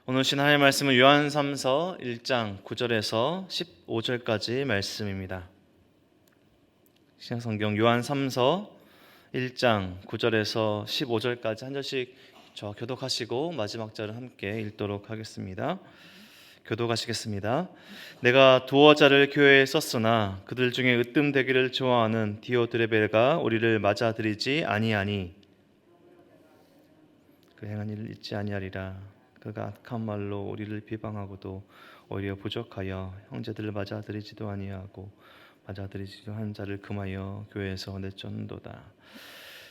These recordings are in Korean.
오늘 하나님의 말씀은 요한3서 1장 9절에서 15절까지 말씀입니다. 신약성경 요한3서 1장 9절에서 15절까지 한 절씩 교독하시고 마지막 절은 함께 읽도록 하겠습니다. 교독하시겠습니다. 내가 두어 자를 교회에 썼으나 그들 중에 으뜸되기를 좋아하는 디오드레벨가 우리를 맞아들이지 아니하니 그 행한 일을 잊지 아니하리라. 그가 악한 말로 우리를 비방하고도 오히려 부족하여 형제들을 맞아들이지도 아니하고 맞아들이지도 한 자를 금하여 교회에서 내쫓는도다.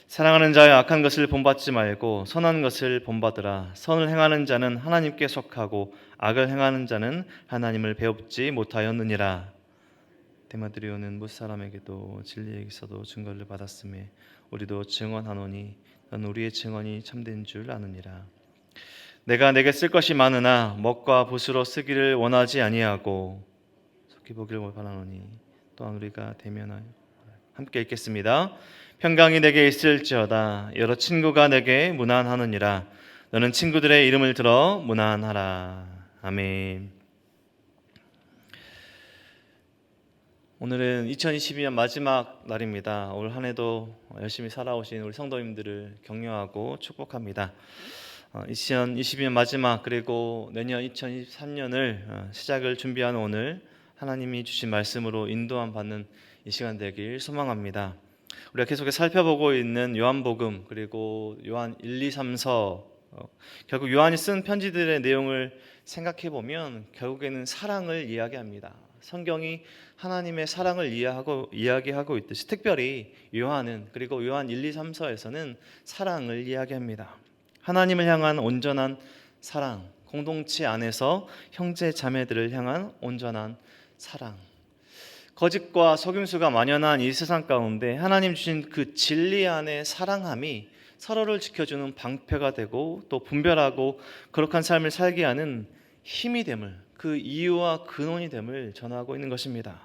사랑하는 자여, 악한 것을 본받지 말고 선한 것을 본받으라. 선을 행하는 자는 하나님께 속하고 악을 행하는 자는 하나님을 배웁지 못하였느니라. 데마드리오는 무사람에게도 진리에게서도 증거를 받았음에 우리도 증언하노니 넌 우리의 증언이 참된 줄 아느니라. 내가 내게 쓸 것이 많으나 먹과 붓으로 쓰기를 원하지 아니하고 속히 보기를 바라노니 또한 우리가 대면하여 함께 읽겠습니다. 평강이 내게 있을지어다. 여러 친구가 내게 문안하느니라. 너는 친구들의 이름을 들어 문안하라. 아멘. 오늘은 2022년 마지막 날입니다. 올 한 해도 열심히 살아오신 우리 성도님들을 격려하고 축복합니다. 2022년 마지막 그리고 내년 2023년을 시작을 준비하는 오늘 하나님이 주신 말씀으로 인도함 받는 이 시간 되길 소망합니다. 우리가 계속해서 살펴보고 있는 요한복음 그리고 요한 1, 2, 3서 결국 요한이 쓴 편지들의 내용을 생각해 보면 결국에는 사랑을 이야기합니다. 성경이 하나님의 사랑을 이야기하고 있듯이 특별히 요한은 그리고 요한 1, 2, 3서에서는 사랑을 이야기합니다. 하나님을 향한 온전한 사랑, 공동체 안에서 형제 자매들을 향한 온전한 사랑. 거짓과 속임수가 만연한 이 세상 가운데 하나님 주신 그 진리 안의 사랑함이 서로를 지켜주는 방패가 되고 또 분별하고 거룩한 삶을 살게 하는 힘이 됨을, 그 이유와 근원이 됨을 전하고 있는 것입니다.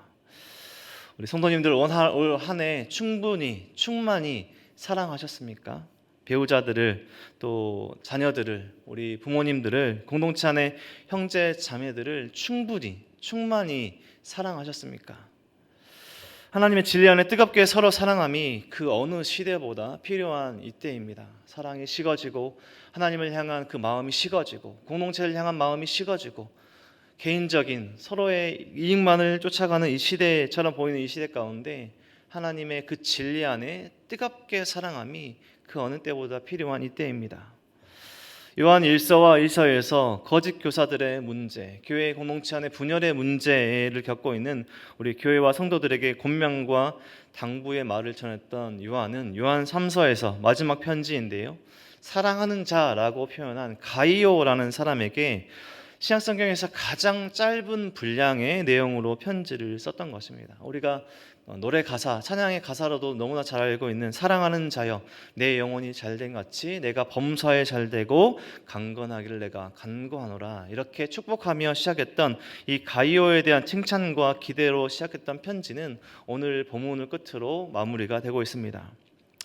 우리 성도님들 올 한 해 충만히 사랑하셨습니까? 배우자들을 또 자녀들을 우리 부모님들을 공동체 안의 형제 자매들을 충만히 사랑하셨습니까? 하나님의 진리 안에 뜨겁게 서로 사랑함이 그 어느 시대보다 필요한 이때입니다. 사랑이 식어지고 하나님을 향한 그 마음이 식어지고 공동체를 향한 마음이 식어지고 개인적인 서로의 이익만을 쫓아가는 이 시대처럼 보이는 이 시대 가운데 하나님의 그 진리 안에 뜨겁게 사랑함이 그 어느 때보다 필요한 이때입니다. 요한 1서와 1서에서 거짓 교사들의 문제, 교회 공동체 안의 분열의 문제를 겪고 있는 우리 교회와 성도들에게 권면과 당부의 말을 전했던 요한은 요한 3서에서 마지막 편지인데요, 사랑하는 자라고 표현한 가이오라는 사람에게 신약성경에서 가장 짧은 분량의 내용으로 편지를 썼던 것입니다. 우리가 노래 가사, 찬양의 가사로도 너무나 잘 알고 있는 사랑하는 자여 내 영혼이 잘된 같이 내가 범사에 잘되고 강건하기를 내가 간구하노라, 이렇게 축복하며 시작했던 이 가이오에 대한 칭찬과 기대로 시작했던 편지는 오늘 본문을 끝으로 마무리가 되고 있습니다.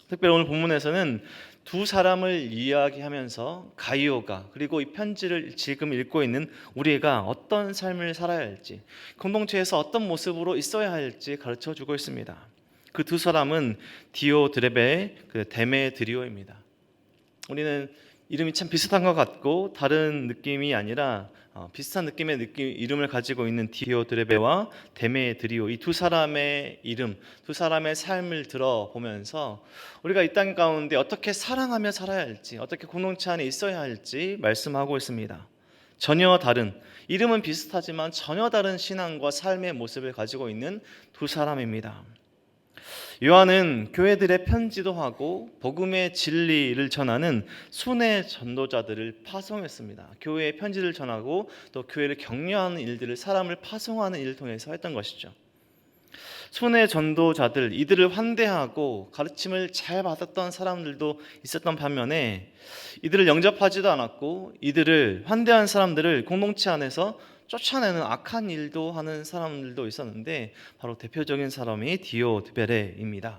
특별히 오늘 본문에서는 두 사람을 이야기하면서 가이오가 그리고 이 편지를 지금 읽고 있는 우리가 어떤 삶을 살아야 할지, 공동체에서 어떤 모습으로 있어야 할지 가르쳐주고 있습니다. 그 두 사람은 디오드레베, 데메드리오입니다. 우리는 이름이 참 비슷한 것 같고 다른 느낌이 아니라 비슷한 느낌의 이름을 가지고 있는 디오드레베와 데메드리오, 이 두 사람의 이름, 두 사람의 삶을 들어보면서 우리가 이 땅 가운데 어떻게 사랑하며 살아야 할지, 어떻게 공동체 안에 있어야 할지 말씀하고 있습니다. 전혀 다른, 이름은 비슷하지만 전혀 다른 신앙과 삶의 모습을 가지고 있는 두 사람입니다. 요한은 교회들의 편지도 하고 복음의 진리를 전하는 순회 전도자들을 파송했습니다. 교회에 편지를 전하고 또 교회를 격려하는 일들을, 사람을 파송하는 일을 통해서 했던 것이죠. 순회 전도자들, 이들을 환대하고 가르침을 잘 받았던 사람들도 있었던 반면에 이들을 영접하지도 않았고 이들을 환대한 사람들을 공동체 안에서 쫓아내는 악한 일도 하는 사람들도 있었는데 바로 대표적인 사람이 디오드베레입니다.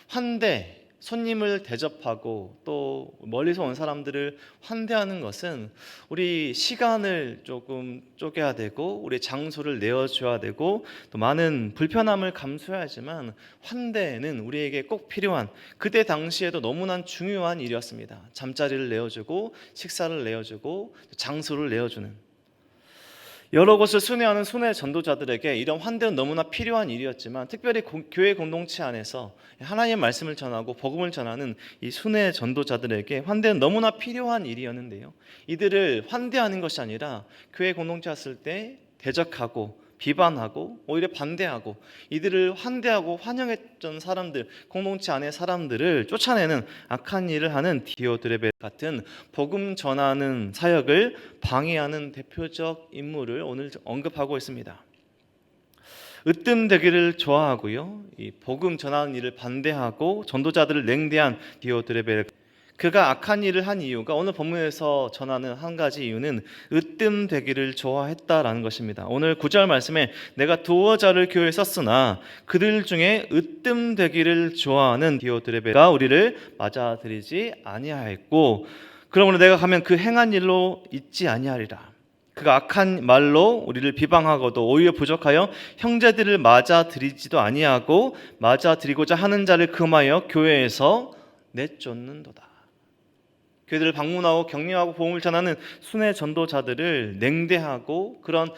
환대, 손님을 대접하고 또 멀리서 온 사람들을 환대하는 것은 우리 시간을 조금 쪼개야 되고 우리 장소를 내어줘야 되고 또 많은 불편함을 감수해야지만 환대는 우리에게 꼭 필요한, 그때 당시에도 너무나 중요한 일이었습니다. 잠자리를 내어주고 식사를 내어주고 장소를 내어주는, 여러 곳을 순회하는 순회 전도자들에게 이런 환대는 너무나 필요한 일이었지만 특별히 교회 공동체 안에서 하나님의 말씀을 전하고 복음을 전하는 이 순회 전도자들에게 환대는 너무나 필요한 일이었는데요, 이들을 환대하는 것이 아니라 교회 공동체 왔을 때 대적하고 비판하고 오히려 반대하고 이들을 환대하고 환영했던 사람들, 공동체 안의 사람들을 쫓아내는 악한 일을 하는 디오드레베 같은 복음 전하는 사역을 방해하는 대표적 인물을 오늘 언급하고 있습니다. 으뜸되기를 좋아하고요, 이 복음 전하는 일을 반대하고 전도자들을 냉대한 디오드레베, 그가 악한 일을 한 이유가 오늘 본문에서 전하는 한 가지 이유는 으뜸되기를 좋아했다라는 것입니다. 오늘 9절 말씀에 내가 두어 자를 교회에 썼으나 그들 중에 으뜸되기를 좋아하는 디오드레베가 우리를 맞아들이지 아니하였고 그러므로 내가 가면 그 행한 일로 잊지 아니하리라. 그가 악한 말로 우리를 비방하고도 오히려 부족하여 형제들을 맞아들이지도 아니하고 맞아들이고자 하는 자를 금하여 교회에서 내쫓는도다. 교회들을 방문하고 격려하고 복음을 전하는 순회 전도자들을 냉대하고 그런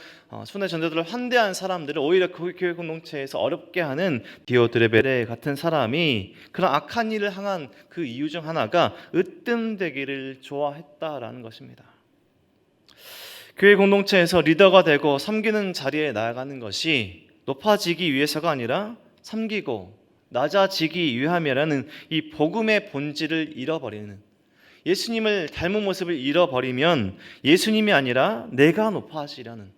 순회 전도자들을 환대한 사람들을 오히려 그 교회 공동체에서 어렵게 하는 디오드레베 같은 사람이 그런 악한 일을 향한 그 이유 중 하나가 으뜸되기를 좋아했다라는 것입니다. 교회 공동체에서 리더가 되고 섬기는 자리에 나아가는 것이 높아지기 위해서가 아니라 섬기고 낮아지기 위함이라는 이 복음의 본질을 잃어버리는, 예수님을 닮은 모습을 잃어버리면 예수님이 아니라 내가 높아지려는,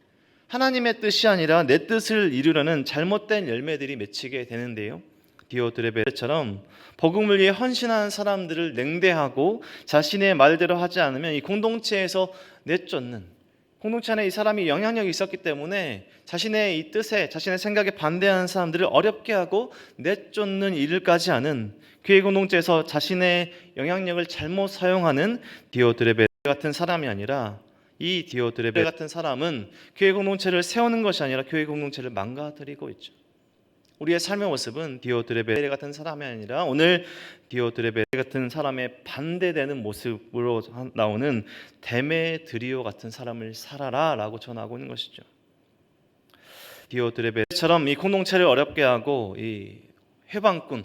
하나님의 뜻이 아니라 내 뜻을 이루려는 잘못된 열매들이 맺히게 되는데요, 디오드레베처럼 복음을 위해 헌신한 사람들을 냉대하고 자신의 말대로 하지 않으면 이 공동체에서 내쫓는, 공동체 안에 이 사람이 영향력이 있었기 때문에 자신의 이 뜻에 자신의 생각에 반대하는 사람들을 어렵게 하고 내쫓는 일을까지 하는, 교회 공동체에서 자신의 영향력을 잘못 사용하는 디오드레베 같은 사람이 아니라, 이 디오드레베 같은 사람은 교회 공동체를 세우는 것이 아니라 교회 공동체를 망가뜨리고 있죠. 우리의 삶의 모습은 디오드레베 같은 사람이 아니라 오늘 디오드레베 같은 사람의 반대되는 모습으로 나오는 데메드리오 같은 사람을 살아라 라고 전하고 있는 것이죠. 디오드레베처럼 이 공동체를 어렵게 하고 이 회방꾼,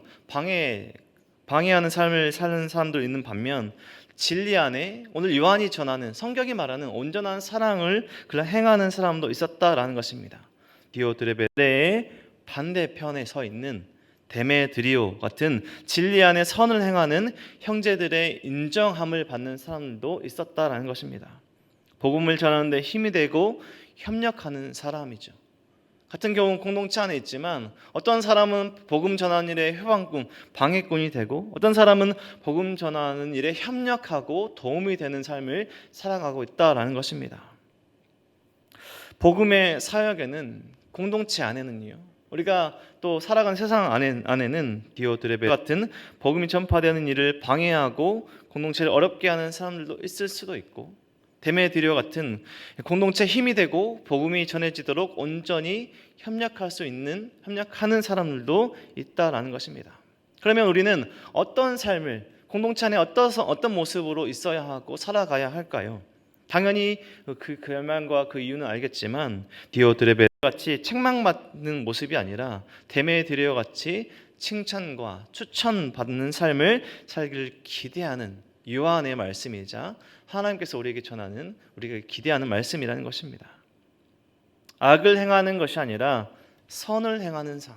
방해하는 삶을 사는 사람도 있는 반면 진리 안에 오늘 요한이 전하는, 성경이 말하는 온전한 사랑을 행하는 사람도 있었다라는 것입니다. 디오드레베의 반대편에 서 있는 데메드리오 같은 진리 안에 선을 행하는 형제들의 인정함을 받는 사람도 있었다라는 것입니다. 복음을 전하는 데 힘이 되고 협력하는 사람이죠. 같은 경우는 공동체 안에 있지만 어떤 사람은 복음 전하는 일에 회방꾼, 방해꾼이 되고 어떤 사람은 복음 전하는 일에 협력하고 도움이 되는 삶을 살아가고 있다라는 것입니다. 복음의 사역에는, 공동체 안에는요, 우리가 또 살아가는 세상 안에는 디오드레베 같은 복음이 전파되는 일을 방해하고 공동체를 어렵게 하는 사람들도 있을 수도 있고, 데메드리오 같은 공동체 힘이 되고 복음이 전해지도록 온전히 협력할 수 있는, 협력하는 사람들도 있다라는 것입니다. 그러면 우리는 어떤 삶을, 공동체 안에 어떤 모습으로 있어야 하고 살아가야 할까요? 당연히 그 결말과 그 이유는 알겠지만 디오드레베 같이 책망받는 모습이 아니라 데메드리오 같이 칭찬과 추천받는 삶을 살기를 기대하는 요한의 말씀이자 하나님께서 우리에게 전하는, 우리가 기대하는 말씀이라는 것입니다. 악을 행하는 것이 아니라 선을 행하는 삶,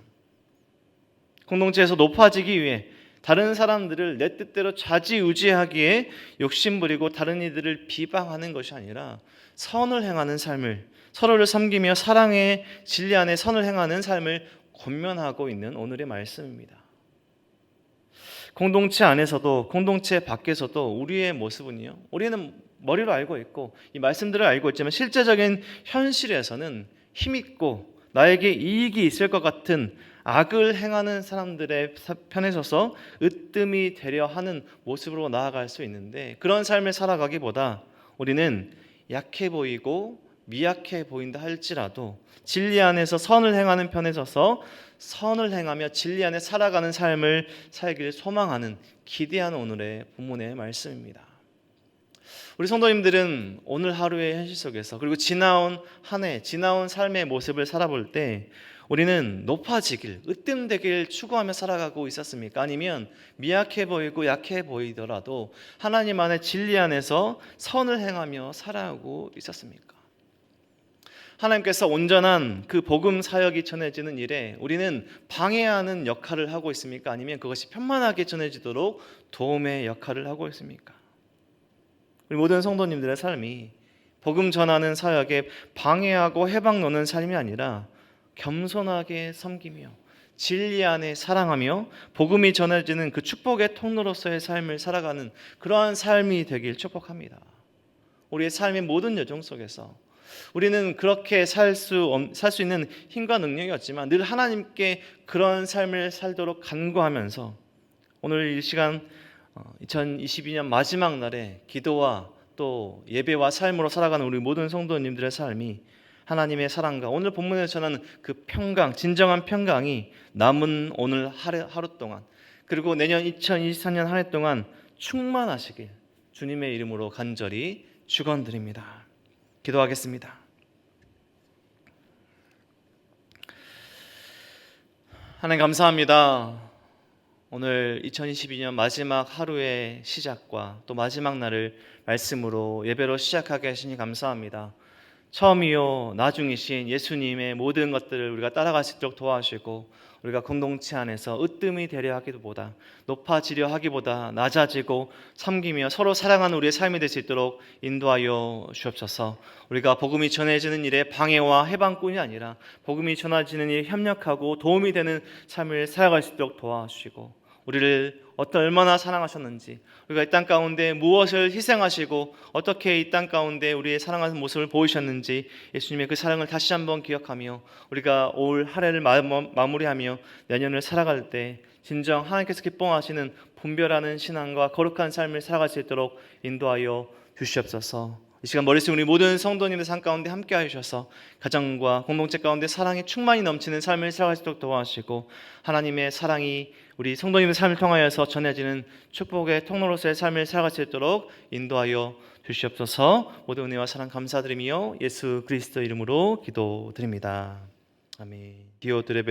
공동체에서 높아지기 위해 다른 사람들을 내 뜻대로 좌지우지하기에 욕심부리고 다른 이들을 비방하는 것이 아니라 선을 행하는 삶을, 서로를 섬기며 사랑의 진리 안에 선을 행하는 삶을 권면하고 있는 오늘의 말씀입니다. 공동체 안에서도 공동체 밖에서도 우리의 모습은요, 우리는 머리로 알고 있고 이 말씀들을 알고 있지만 실제적인 현실에서는 힘있고 나에게 이익이 있을 것 같은 악을 행하는 사람들의 편에 서서 으뜸이 되려 하는 모습으로 나아갈 수 있는데, 그런 삶을 살아가기보다 우리는 약해 보이고 미약해 보인다 할지라도 진리 안에서 선을 행하는 편에 서서 선을 행하며 진리 안에 살아가는 삶을 살기를 소망하는, 기대하는 오늘의 본문의 말씀입니다. 우리 성도님들은 오늘 하루의 현실 속에서, 그리고 지나온 한 해, 지나온 삶의 모습을 살아볼 때 우리는 높아지길, 으뜸되길 추구하며 살아가고 있었습니까? 아니면 미약해 보이고 약해 보이더라도 하나님 안의 진리 안에서 선을 행하며 살아가고 있었습니까? 하나님께서 온전한 그 복음 사역이 전해지는 일에 우리는 방해하는 역할을 하고 있습니까? 아니면 그것이 편만하게 전해지도록 도움의 역할을 하고 있습니까? 우리 모든 성도님들의 삶이 복음 전하는 사역에 방해하고 해방 놓는 삶이 아니라 겸손하게 섬기며 진리 안에 사랑하며 복음이 전해지는 그 축복의 통로로서의 삶을 살아가는 그러한 삶이 되길 축복합니다. 우리의 삶의 모든 여정 속에서 우리는 그렇게 살 수 있는 힘과 능력이 없지만 늘 하나님께 그런 삶을 살도록 간구하면서 오늘 이 시간 2022년 마지막 날에 기도와 또 예배와 삶으로 살아가는 우리 모든 성도님들의 삶이 하나님의 사랑과 오늘 본문에서 전하는 그 평강, 진정한 평강이 남은 오늘 하루 동안, 그리고 내년 2023년 한 해 동안 충만하시길 주님의 이름으로 간절히 축원드립니다. 기도하겠습니다. 하나님 감사합니다. 오늘 2022년 마지막 하루의 시작과 또 마지막 날을 말씀으로 예배로 시작하게 하시니 감사합니다. 처음이요 나중이신 예수님의 모든 것들을 우리가 따라갈 수 있도록 도와주시고, 우리가 공동체 안에서 으뜸이 되려 하기보다, 높아지려 하기보다 낮아지고 섬기며 서로 사랑하는 우리의 삶이 될 수 있도록 인도하여 주옵소서. 우리가 복음이 전해지는 일에 방해와 해방뿐이 아니라 복음이 전해지는 일에 협력하고 도움이 되는 삶을 살아갈 수 있도록 도와주시고, 우리를 얼마나 사랑하셨는지, 우리가 이 땅 가운데 무엇을 희생하시고 어떻게 이 땅 가운데 우리의 사랑하는 모습을 보이셨는지 예수님의 그 사랑을 다시 한번 기억하며 우리가 올 한 해를 마무리하며 내년을 살아갈 때 진정 하나님께서 기뻐하시는 분별하는 신앙과 거룩한 삶을 살아갈 수 있도록 인도하여 주시옵소서. 이 시간 머리 숙인 우리 모든 성도님들 삶 가운데 함께 하셔서 가정과 공동체 가운데 사랑이 충만히 넘치는 삶을 살아갈 수 있도록 도와주시고, 하나님의 사랑이 우리 성도님의 삶을 통하여서 전해지는 축복의 통로로서의 삶을 살아갈 수 있도록 인도하여 주시옵소서. 모든 은혜와 사랑 감사드리며 예수 그리스도 이름으로 기도드립니다. 아멘. 디오드레베